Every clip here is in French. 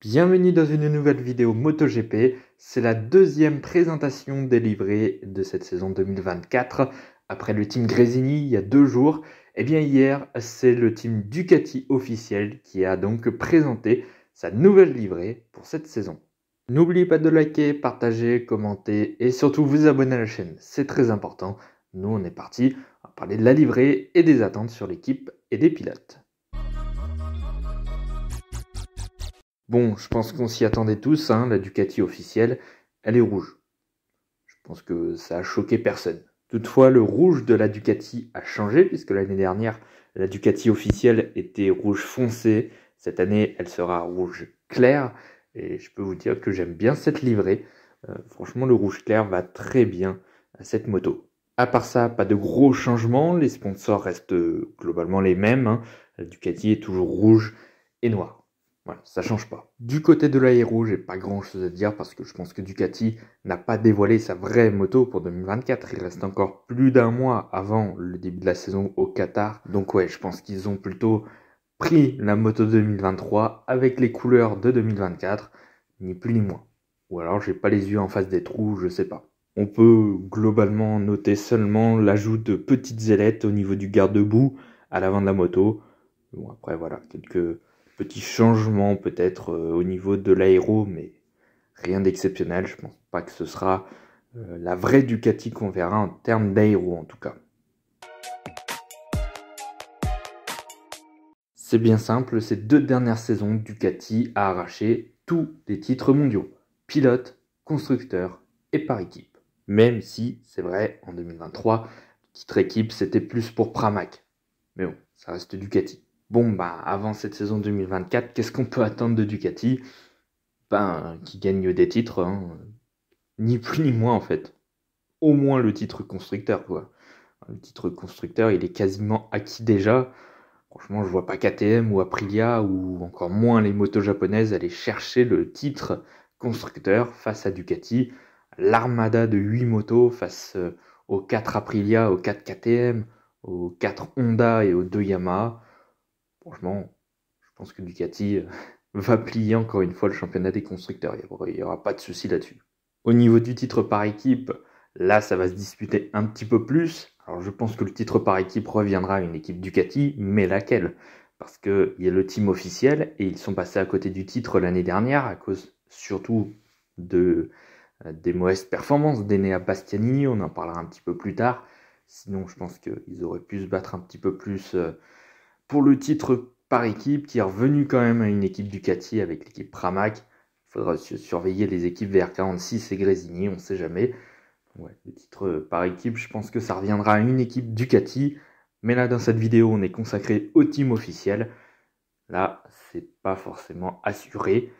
Bienvenue dans une nouvelle vidéo MotoGP. C'est la deuxième présentation des livrets de cette saison 2024. Après le team Gresini il y a 2 jours, et bien hier, c'est le team Ducati officiel qui a donc présenté sa nouvelle livrée pour cette saison. N'oubliez pas de liker, partager, commenter et surtout vous abonner à la chaîne, c'est très important. Nous on est parti, on va parler de la livrée et des attentes sur l'équipe et des pilotes. Bon, je pense qu'on s'y attendait tous, la Ducati officielle, elle est rouge. Je pense que ça a choqué personne. Toutefois, le rouge de la Ducati a changé, puisque l'année dernière, la Ducati officielle était rouge foncé. Cette année, elle sera rouge clair. Et je peux vous dire que j'aime bien cette livrée. Franchement, le rouge clair va très bien à cette moto. À part ça, pas de gros changements. Les sponsors restent globalement les mêmes. La Ducati est toujours rouge et noir. Voilà, ça change pas. Du côté de l'aéro, j'ai pas grand chose à dire parce que je pense que Ducati n'a pas dévoilé sa vraie moto pour 2024. Il reste encore plus d'1 mois avant le début de la saison au Qatar. Donc ouais, je pense qu'ils ont plutôt pris la moto 2023 avec les couleurs de 2024, ni plus ni moins. Ou alors j'ai pas les yeux en face des trous, je sais pas. On peut globalement noter seulement l'ajout de petites ailettes au niveau du garde-boue à l'avant de la moto. Bon après voilà, quelques petits changements peut-être au niveau de l'aéro, mais rien d'exceptionnel. Je pense pas que ce sera la vraie Ducati qu'on verra en termes d'aéro en tout cas. C'est bien simple, ces 2 dernières saisons, Ducati a arraché tous les titres mondiaux. Pilote, constructeur et par équipe. Même si, c'est vrai, en 2023, le titre équipe c'était plus pour Pramac. Mais bon, ça reste Ducati. Bon, avant cette saison 2024, qu'est-ce qu'on peut attendre de Ducati? Qui gagne des titres, ni plus ni moins en fait. Au moins le titre constructeur, quoi. Le titre constructeur, il est quasiment acquis déjà. Franchement, je vois pas KTM ou Aprilia ou encore moins les motos japonaises aller chercher le titre constructeur face à Ducati. L'armada de 8 motos face aux 4 Aprilia, aux 4 KTM, aux 4 Honda et aux 2 Yamaha. Franchement, je pense que Ducati va plier encore une fois le championnat des constructeurs. Il n'y aura pas de souci là-dessus. Au niveau du titre par équipe, là, ça va se disputer un petit peu plus. Alors, je pense que le titre par équipe reviendra à une équipe Ducati, mais laquelle? Parce qu'il y a le team officiel et ils sont passés à côté du titre l'année dernière à cause surtout des mauvaises performances d'Enea Bastianini. On en parlera un petit peu plus tard. Sinon, je pense qu'ils auraient pu se battre un petit peu plus pour le titre par équipe, qui est revenu quand même à une équipe Ducati avec l'équipe Pramac. Il faudra surveiller les équipes VR46 et Gresini, on ne sait jamais. Ouais, le titre par équipe, je pense que ça reviendra à une équipe Ducati. Mais là, dans cette vidéo, on est consacré au team officiel. Là, c'est pas forcément assuré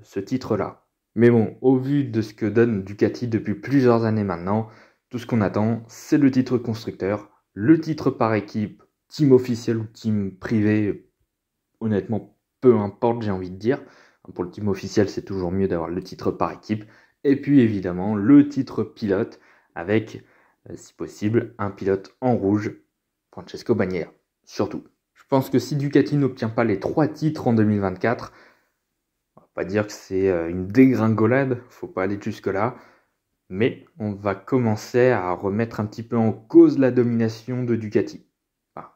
ce titre-là. Mais bon, au vu de ce que donne Ducati depuis plusieurs années maintenant, tout ce qu'on attend, c'est le titre constructeur, le titre par équipe, team officiel ou team privé, honnêtement, peu importe, j'ai envie de dire. Pour le team officiel, c'est toujours mieux d'avoir le titre par équipe. Et puis évidemment, le titre pilote avec, si possible, un pilote en rouge, Francesco Bagnaia, surtout. Je pense que si Ducati n'obtient pas les 3 titres en 2024, on va pas dire que c'est une dégringolade, faut pas aller jusque-là. Mais on va commencer à remettre un petit peu en cause la domination de Ducati. Enfin,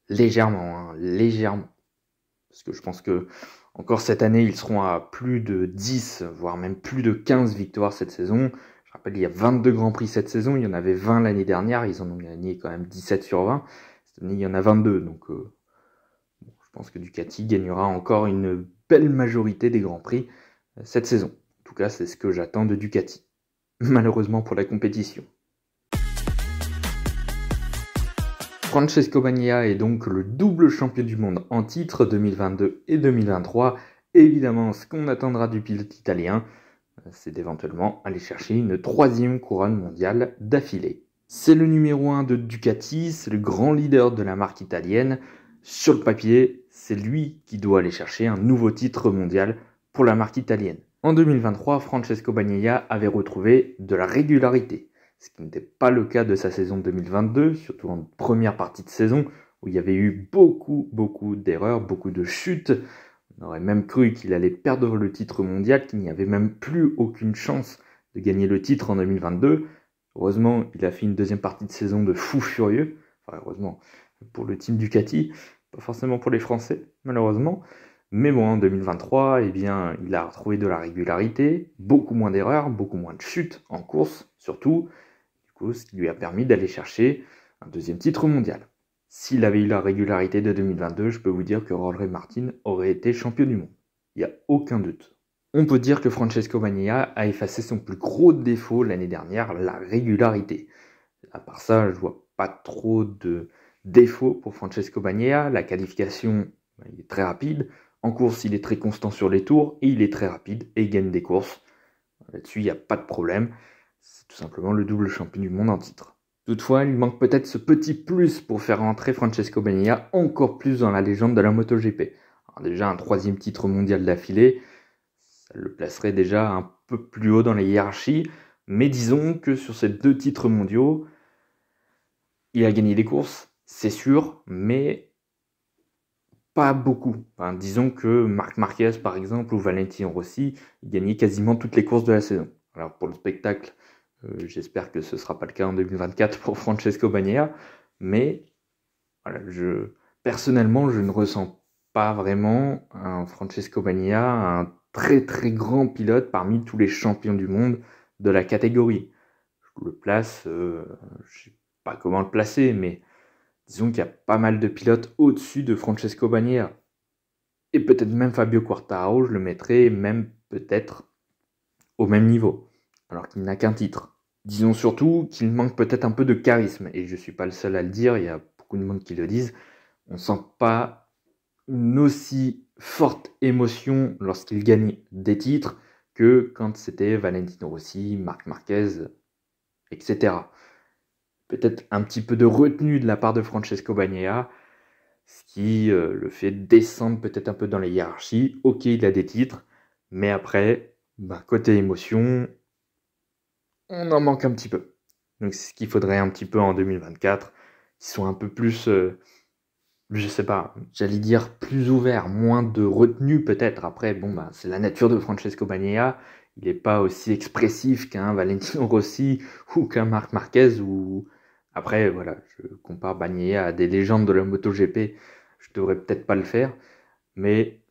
légèrement, légèrement. Parce que je pense que encore cette année, ils seront à plus de 10, voire même plus de 15 victoires cette saison. Je rappelle, il y a 22 Grands Prix cette saison, il y en avait 20 l'année dernière, ils en ont gagné quand même 17 sur 20. Cette année, il y en a 22, donc je pense que Ducati gagnera encore une belle majorité des Grands Prix cette saison. En tout cas, c'est ce que j'attends de Ducati. Malheureusement pour la compétition. Francesco Bagnaia est donc le double champion du monde en titre 2022 et 2023. Évidemment, ce qu'on attendra du pilote italien, c'est d'éventuellement aller chercher une 3e couronne mondiale d'affilée. C'est le numéro 1 de Ducati, c'est le grand leader de la marque italienne. Sur le papier, c'est lui qui doit aller chercher un nouveau titre mondial pour la marque italienne. En 2023, Francesco Bagnaia avait retrouvé de la régularité, ce qui n'était pas le cas de sa saison 2022, surtout en première partie de saison, où il y avait eu beaucoup d'erreurs, beaucoup de chutes. On aurait même cru qu'il allait perdre le titre mondial, qu'il n'y avait même plus aucune chance de gagner le titre en 2022. Heureusement, il a fait une deuxième partie de saison de fou furieux. Enfin, heureusement, pour le team Ducati, pas forcément pour les Français, malheureusement. Mais bon, en 2023, eh bien, il a retrouvé de la régularité, beaucoup moins d'erreurs, beaucoup moins de chutes en course, surtout. Du coup, ce qui lui a permis d'aller chercher un deuxième titre mondial. S'il avait eu la régularité de 2022, je peux vous dire que Jorge Martin aurait été champion du monde. Il n'y a aucun doute. On peut dire que Francesco Bagnaia a effacé son plus gros défaut l'année dernière, la régularité. À part ça, je vois pas trop de défauts pour Francesco Bagnaia. La qualification, il est très rapide. En course, il est très constant sur les tours et il est très rapide et il gagne des courses. Là-dessus, il n'y a pas de problème. C'est tout simplement le double champion du monde en titre. Toutefois, il manque peut-être ce petit plus pour faire rentrer Francesco Bagnaia encore plus dans la légende de la MotoGP. Alors déjà, un 3e titre mondial d'affilée, ça le placerait déjà un peu plus haut dans les hiérarchies. Mais disons que sur ces 2 titres mondiaux, il a gagné des courses, c'est sûr, mais pas beaucoup. Enfin, disons que Marc Marquez, par exemple, ou Valentino Rossi, ils gagnaient quasiment toutes les courses de la saison. Alors pour le spectacle, j'espère que ce ne sera pas le cas en 2024 pour Francesco Bagnaia, mais voilà, personnellement, je ne ressens pas vraiment un Francesco Bagnaia, un très très grand pilote parmi tous les champions du monde de la catégorie. Je le place, je ne sais pas comment le placer, mais disons qu'il y a pas mal de pilotes au-dessus de Francesco Bagnaia. Et peut-être même Fabio Quartararo, je le mettrais même peut-être au même niveau, alors qu'il n'a qu'un titre. Disons surtout qu'il manque peut-être un peu de charisme, et je ne suis pas le seul à le dire, il y a beaucoup de monde qui le disent. On ne sent pas une aussi forte émotion lorsqu'il gagne des titres que quand c'était Valentino Rossi, Marc Marquez, etc. Peut-être un petit peu de retenue de la part de Francesco Bagnaia, ce qui le fait descendre peut-être un peu dans les hiérarchies. Ok, il a des titres, mais après, côté émotion, on en manque un petit peu. Donc c'est ce qu'il faudrait un petit peu en 2024, qui soit un peu plus, je sais pas, j'allais dire plus ouvert, moins de retenue peut-être. Après, c'est la nature de Francesco Bagnaia. Il n'est pas aussi expressif qu'un Valentino Rossi ou qu'un Marc Marquez. Ou après, voilà, je compare Bagnaia à des légendes de la MotoGP. Je devrais peut-être pas le faire, mais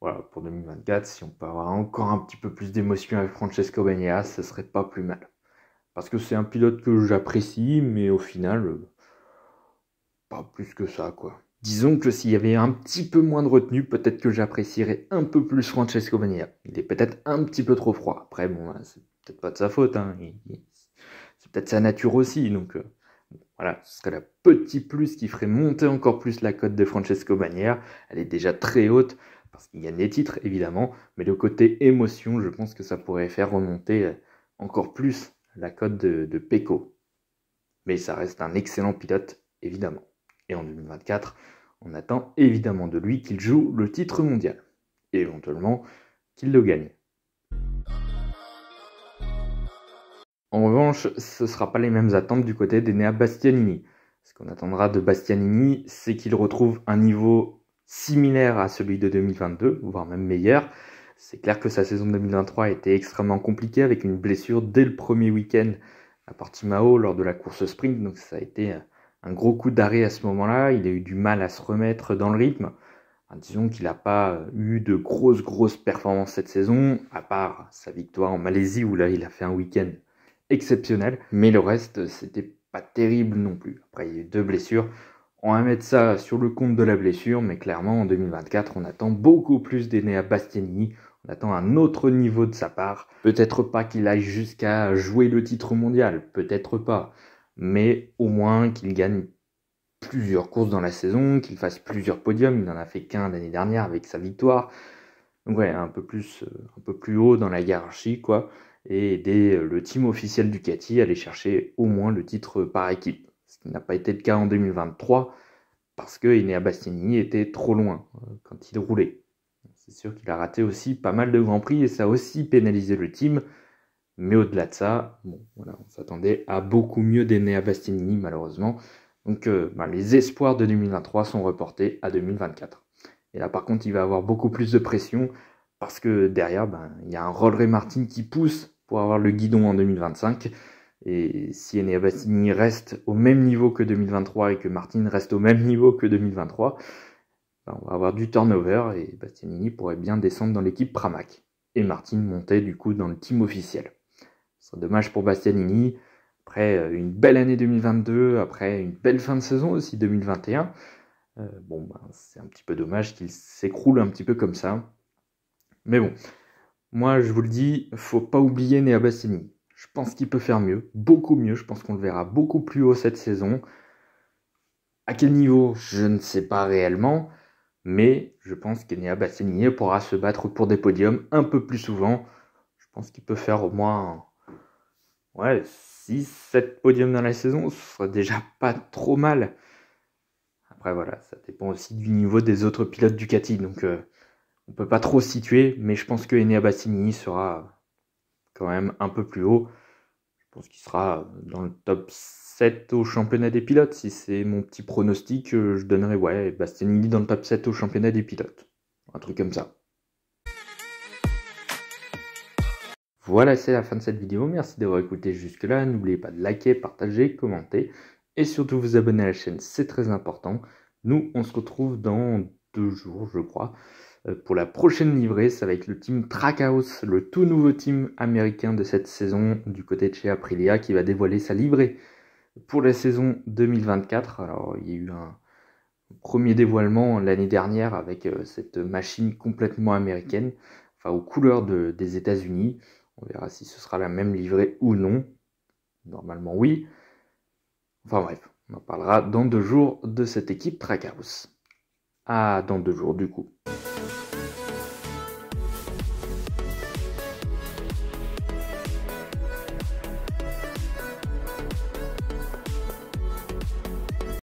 voilà, pour 2024, si on peut avoir encore un petit peu plus d'émotion avec Francesco Bagnaia, ce serait pas plus mal. Parce que c'est un pilote que j'apprécie, mais au final, pas plus que ça, quoi. Disons que s'il y avait un petit peu moins de retenue, peut-être que j'apprécierais un peu plus Francesco Bagnaia. Il est peut-être un petit peu trop froid. Après, c'est peut-être pas de sa faute, hein. C'est peut-être sa nature aussi, donc voilà, ce serait le petit plus qui ferait monter encore plus la cote de Francesco Bagnaia. Elle est déjà très haute, parce qu'il gagne des titres, évidemment, mais le côté émotion, je pense que ça pourrait faire remonter encore plus la cote de Pecco. Mais ça reste un excellent pilote, évidemment. Et en 2024, on attend évidemment de lui qu'il joue le titre mondial. Et éventuellement, qu'il le gagne. En revanche, ce ne sera pas les mêmes attentes du côté d'Enea Bastianini. Ce qu'on attendra de Bastianini, c'est qu'il retrouve un niveau similaire à celui de 2022, voire même meilleur. C'est clair que sa saison 2023 a été extrêmement compliquée avec une blessure dès le premier week-end à Portimao lors de la course sprint. Donc ça a été un gros coup d'arrêt à ce moment-là. Il a eu du mal à se remettre dans le rythme. Disons qu'il n'a pas eu de grosses performances cette saison, à part sa victoire en Malaisie où là il a fait un week-end exceptionnel. Mais le reste, c'était pas terrible non plus. Après, il y a eu 2 blessures. On va mettre ça sur le compte de la blessure, mais clairement en 2024, on attend beaucoup plus d'Enea Bastianini. On attend un autre niveau de sa part. Peut-être pas qu'il aille jusqu'à jouer le titre mondial, peut-être pas. Mais au moins qu'il gagne plusieurs courses dans la saison, qu'il fasse plusieurs podiums. Il n'en a fait qu'un l'année dernière avec sa victoire. Donc ouais, un peu plus haut dans la hiérarchie, quoi. Et aider le team officiel Ducati à aller chercher au moins le titre par équipe. Ce qui n'a pas été le cas en 2023 parce que Enea Bastianini était trop loin quand il roulait. C'est sûr qu'il a raté aussi pas mal de grands prix et ça a aussi pénalisé le team. Mais au-delà de ça, on s'attendait à beaucoup mieux d'Enea Bastianini malheureusement. Donc les espoirs de 2023 sont reportés à 2024. Et là, par contre, il va avoir beaucoup plus de pression parce que derrière, il y a un Rolleray Martin qui pousse pour avoir le guidon en 2025. Et si Enea Bastianini reste au même niveau que 2023 et que Martin reste au même niveau que 2023, on va avoir du turnover et Bastianini pourrait bien descendre dans l'équipe Pramac. Et Martin monter du coup dans le team officiel. Ce serait dommage pour Bastianini. Après une belle année 2022, après une belle fin de saison aussi 2021. C'est un petit peu dommage qu'il s'écroule un petit peu comme ça. Mais bon, moi je vous le dis, faut pas oublier Enea Bastianini. Je pense qu'il peut faire mieux, beaucoup mieux. Je pense qu'on le verra beaucoup plus haut cette saison. À quel niveau, je ne sais pas réellement. Mais je pense qu'Enea Bastianini pourra se battre pour des podiums un peu plus souvent. Je pense qu'il peut faire au moins 6-7 podiums dans la saison. Ce serait déjà pas trop mal. Après voilà, ça dépend aussi du niveau des autres pilotes Ducati. Donc on peut pas trop se situer. Mais je pense que Enea Bastianini sera quand même un peu plus haut. Je pense qu'il sera dans le top 7 au championnat des pilotes. Si c'est mon petit pronostic, je donnerais Bastianini dans le top 7 au championnat des pilotes. Un truc comme ça. Voilà, c'est la fin de cette vidéo. Merci d'avoir écouté jusque-là. N'oubliez pas de liker, partager, commenter et surtout vous abonner à la chaîne, c'est très important. Nous, on se retrouve dans 2 jours, je crois, pour la prochaine livrée. Ça va être le team Trackhouse, le tout nouveau team américain de cette saison du côté de chez Aprilia qui va dévoiler sa livrée pour la saison 2024. Alors, il y a eu un premier dévoilement l'année dernière avec cette machine complètement américaine, enfin aux couleurs des États-Unis. On verra si ce sera la même livrée ou non. Normalement oui. Enfin bref, on en parlera dans 2 jours de cette équipe Trackhouse. Ah, dans 2 jours du coup.